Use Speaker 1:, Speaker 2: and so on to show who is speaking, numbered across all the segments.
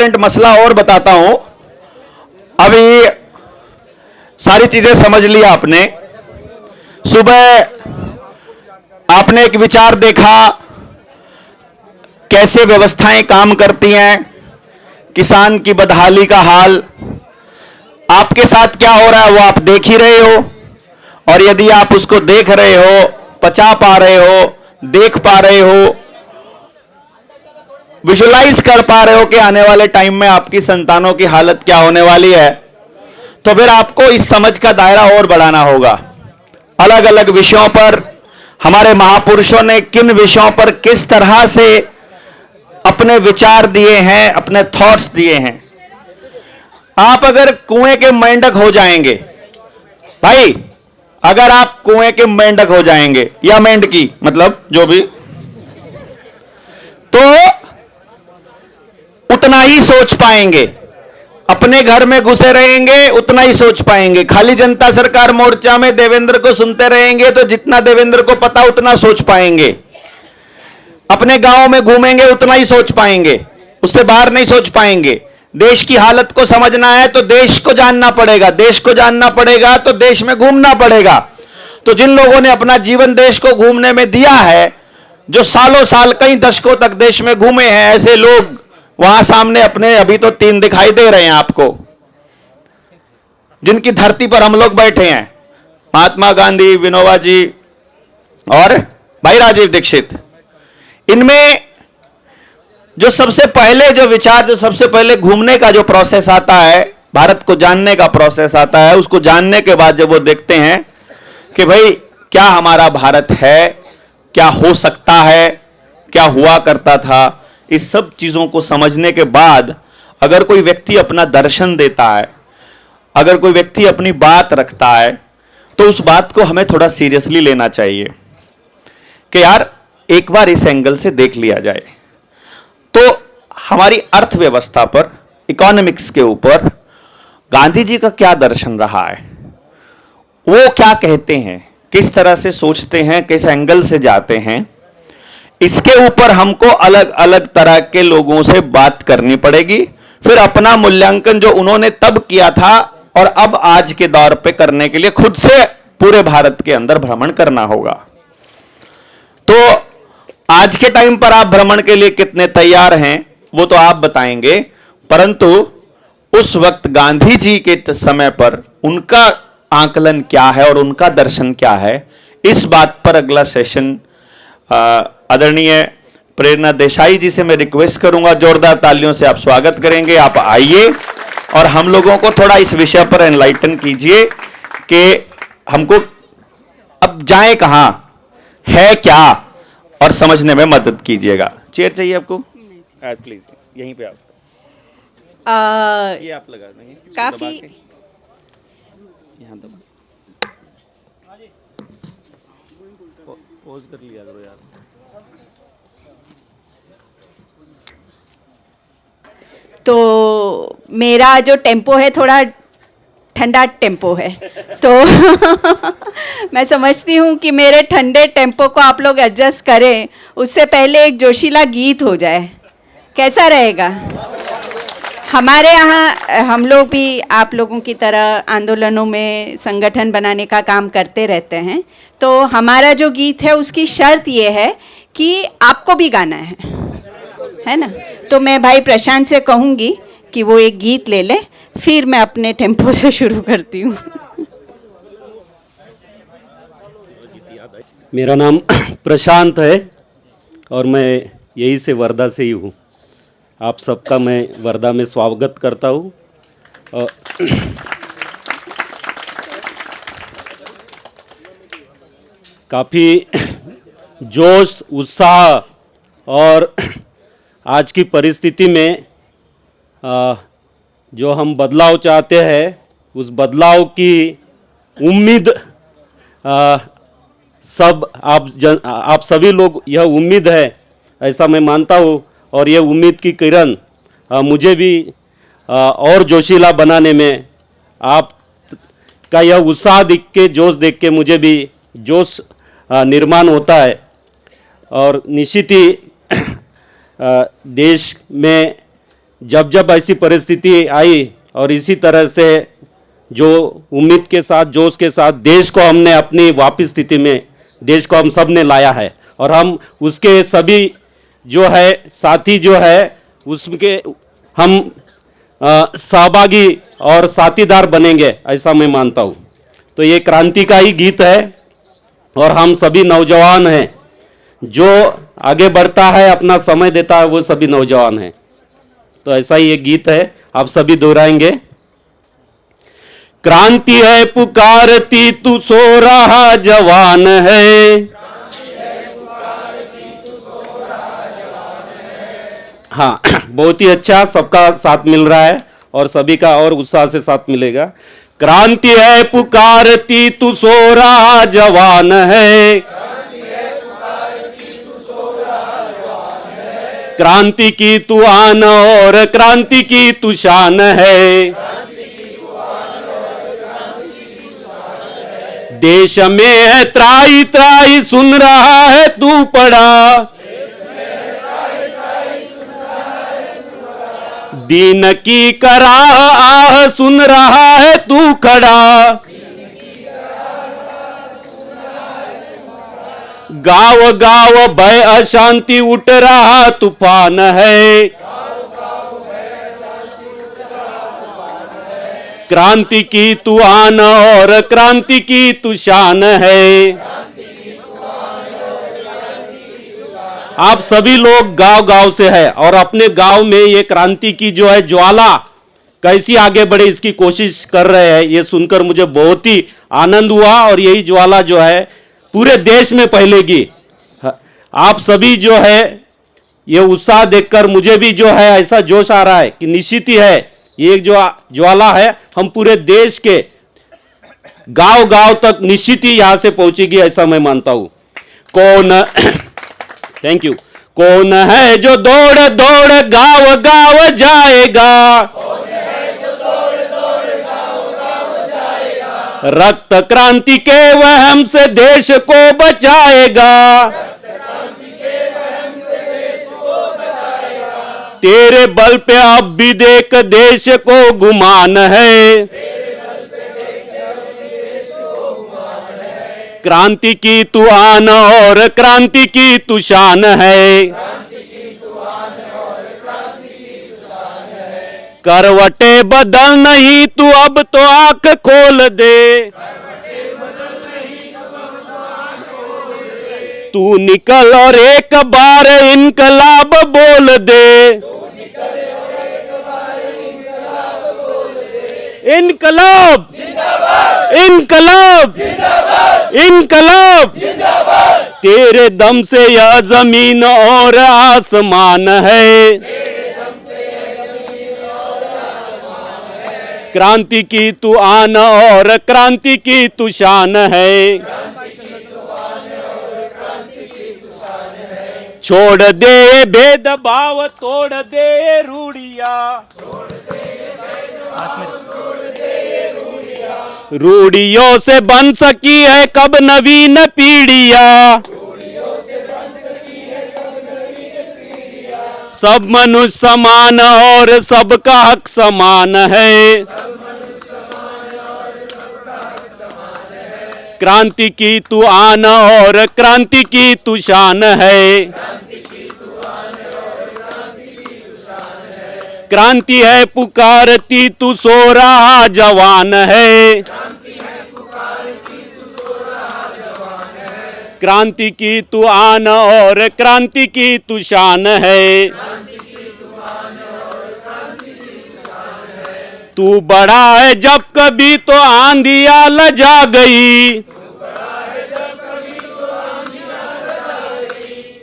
Speaker 1: Important मसला और बताता हूं। अभी सारी चीजें समझ लिया आपने। सुबह आपने एक विचार देखा, कैसे व्यवस्थाएं काम करती हैं, किसान की बदहाली का हाल। आपके साथ क्या हो रहा है वो आप देख ही रहे हो, और यदि आप उसको देख रहे हो, पचा पा रहे हो, देख पा रहे हो, विजुलाइज कर पा रहे हो कि आने वाले टाइम में आपकी संतानों की हालत क्या होने वाली है, तो फिर आपको इस समझ का दायरा और बढ़ाना होगा। अलग अलग विषयों पर हमारे महापुरुषों ने किन विषयों पर किस तरह से अपने विचार दिए हैं, अपने थॉट्स दिए हैं। आप अगर कुएं के मेंढक हो जाएंगे, भाई अगर आप कुएं के मेंढक हो जाएंगे या मेंढकी, मतलब जो भी, तो उतना ही सोच पाएंगे। अपने घर में घुसे रहेंगे उतना ही सोच पाएंगे। खाली जनता सरकार मोर्चा में देवेंद्र को सुनते रहेंगे तो जितना देवेंद्र को पता उतना सोच पाएंगे। अपने गांव में घूमेंगे उतना ही सोच पाएंगे, उससे बाहर नहीं सोच पाएंगे। देश की हालत को समझना है तो देश को जानना पड़ेगा, देश को जानना पड़ेगा तो देश में घूमना पड़ेगा। तो जिन लोगों ने अपना जीवन देश को घूमने में दिया है, जो सालों साल कई दशकों तक देश में घूमे हैं, ऐसे लोग वहां सामने अपने अभी तो 3 दिखाई दे रहे हैं आपको, जिनकी धरती पर हम लोग बैठे हैं। महात्मा गांधी, विनोबा जी और भाई राजीव दीक्षित। इनमें जो सबसे पहले जो विचार, जो सबसे पहले घूमने का जो प्रोसेस आता है, भारत को जानने का प्रोसेस आता है, उसको जानने के बाद जब वो देखते हैं कि भाई क्या हमारा भारत है, क्या हो सकता है, क्या हुआ करता था, इस सब चीजों को समझने के बाद अगर कोई व्यक्ति अपना दर्शन देता है, अगर कोई व्यक्ति अपनी बात रखता है, तो उस बात को हमें थोड़ा सीरियसली लेना चाहिए कि यार एक बार इस एंगल से देख लिया जाए। तो हमारी अर्थव्यवस्था पर, इकोनॉमिक्स के ऊपर गांधी जी का क्या दर्शन रहा है, वो क्या कहते हैं, किस तरह से सोचते हैं, किस एंगल से जाते हैं, इसके ऊपर हमको अलग अलग तरह के लोगों से बात करनी पड़ेगी। फिर अपना मूल्यांकन जो उन्होंने तब किया था और अब आज के दौर पे करने के लिए खुद से पूरे भारत के अंदर भ्रमण करना होगा। तो आज के टाइम पर आप भ्रमण के लिए कितने तैयार हैं वो तो आप बताएंगे, परंतु उस वक्त गांधी जी के समय पर उनका आकलन क्या है और उनका दर्शन क्या है, इस बात पर अगला सेशन आदरणीय प्रेरणा देसाई जी से मैं रिक्वेस्ट करूंगा, जोरदार तालियों से आप स्वागत करेंगे। आप आइए और हम लोगों को थोड़ा इस विषय पर एनलाइटन कीजिए कि हमको अब जाएं कहां, है क्या, और समझने में मदद कीजिएगा। चेयर चाहिए आपको? प्लीज यहीं पे आप ये आप लगा देंगे
Speaker 2: काफी।
Speaker 1: यहाँ दबा, पोज कर लिया करो यार।
Speaker 2: तो मेरा जो टेम्पो है थोड़ा ठंडा टेम्पो है, तो मैं समझती हूँ कि मेरे ठंडे टेम्पो को आप लोग एडजस्ट करें, उससे पहले एक जोशीला गीत हो जाए, कैसा रहेगा? हमारे यहाँ हम लोग भी आप लोगों की तरह आंदोलनों में संगठन बनाने का काम करते रहते हैं। तो हमारा जो गीत है उसकी शर्त ये है कि आपको भी गाना है ना? तो मैं भाई प्रशांत से कहूँगी कि वो एक गीत ले ले, फिर मैं अपने टेम्पो से शुरू करती हूँ।
Speaker 3: मेरा नाम प्रशांत है और मैं यही से वर्धा से ही हूँ। आप सबका मैं वर्धा में स्वागत करता हूँ। काफ़ी जोश, उत्साह और आज की परिस्थिति में जो हम बदलाव चाहते हैं उस बदलाव की उम्मीद आप सभी लोग, यह उम्मीद है ऐसा मैं मानता हूँ। और यह उम्मीद की किरण मुझे भी और जोशीला बनाने में, आप का यह उत्साह देख के, जोश देख के मुझे भी जोश निर्माण होता है। और निश्चित ही देश में जब जब ऐसी परिस्थिति आई और इसी तरह से जो उम्मीद के साथ, जोश के साथ देश को हमने अपनी वापस स्थिति में, देश को हम सब ने लाया है और हम उसके सभी जो है साथी जो है उसके हम सहभागी और साथीदार बनेंगे, ऐसा मैं मानता हूँ। तो ये क्रांति का ही गीत है और हम सभी नौजवान हैं, जो आगे बढ़ता है, अपना समय देता है, वो सभी नौजवान हैं। तो ऐसा ही एक गीत है, आप सभी दोहराएंगे। क्रांति है पुकारती तू सो रहा जवान है, हाँ बहुत ही अच्छा, सबका साथ मिल रहा है और सभी का और उत्साह से साथ मिलेगा। क्रांति है पुकारती तू सो रहा जवान है, क्रांति की तू आन और क्रांति की तू शान है, देश में है त्राई त्राई सुन रहा है तू पड़ा, दीन की कराह आह सुन रहा है तू खड़ा, गाँव गाँव भय अशांति उठ रहा तूफान है, क्रांति की तू आन और क्रांति की तू शान है। आप सभी लोग गांव गांव से है और अपने गांव में ये क्रांति की जो है ज्वाला कैसी आगे बढ़े इसकी कोशिश कर रहे हैं, ये सुनकर मुझे बहुत ही आनंद हुआ और यही ज्वाला जो है पूरे देश में फैलेगी। आप सभी जो है ये उत्साह देखकर मुझे भी जो है ऐसा जोश आ रहा है कि निश्चित ही है ये जो ज्वाला है हम पूरे देश के गांव गांव तक निश्चित ही यहां से पहुंचेगी, ऐसा मैं मानता हूं। कौन थैंक यू। कौन है जो दौड़ दौड़ गांव गांव जाएगा, रक्त क्रांति के वहम से देश को बचाएगा, तेरे बल पे अब भी देख देश को गुमान है, क्रांति की तू आन और क्रांति की तू शान है, करवटे बदल नहीं तू अब तो आंख खोल दे, तू निकल और एक बार इनकलाब बोल दे, इनकलाब इनकलाब इनकलाब, तेरे दम से यह जमीन और आसमान है, क्रांति की तू आन और क्रांति की तू शान है, छोड़ दे भेदभाव तोड़ दे रूढ़िया, रूढ़ियों से बन सकी है कब नवीन पीढ़िया, सब मनुष्य समान और सबका हक समान है, क्रांति की तू आन और क्रांति की तू शान है, क्रांति है पुकारती तू सो रहा जवान है, क्रांति की तू आन और क्रांति की तू शान है, तू बड़ा है जब कभी तो आंधिया लजा गई,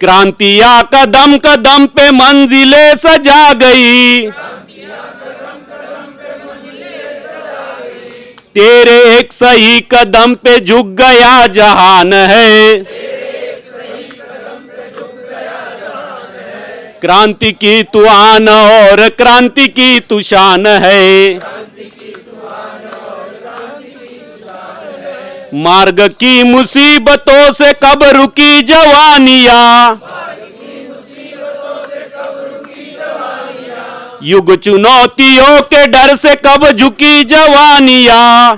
Speaker 3: क्रांतियां कदम कदम पे मंजिलें सजा गई, तेरे एक सही कदम पे झुक गया जहान है, क्रांति की तू आन और क्रांति की तू शान है, मार्ग की मुसीबतों से कब रुकी जवानियां, युग चुनौतियों के डर से कब झुकी जवानियां,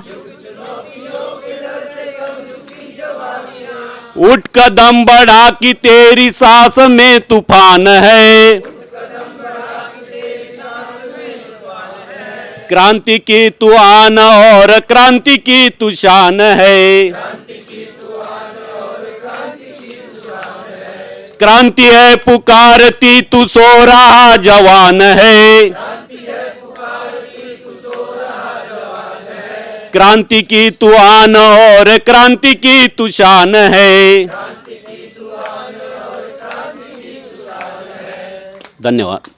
Speaker 3: उठ कदम बढ़ा कि तेरी सांस में तूफान है, क्रांति की तू आन और क्रांति की तू शान है, क्रांति है पुकारती तू सो रहा जवान है, क्रांति की तू आन और क्रांति की तू शान है। धन्यवाद।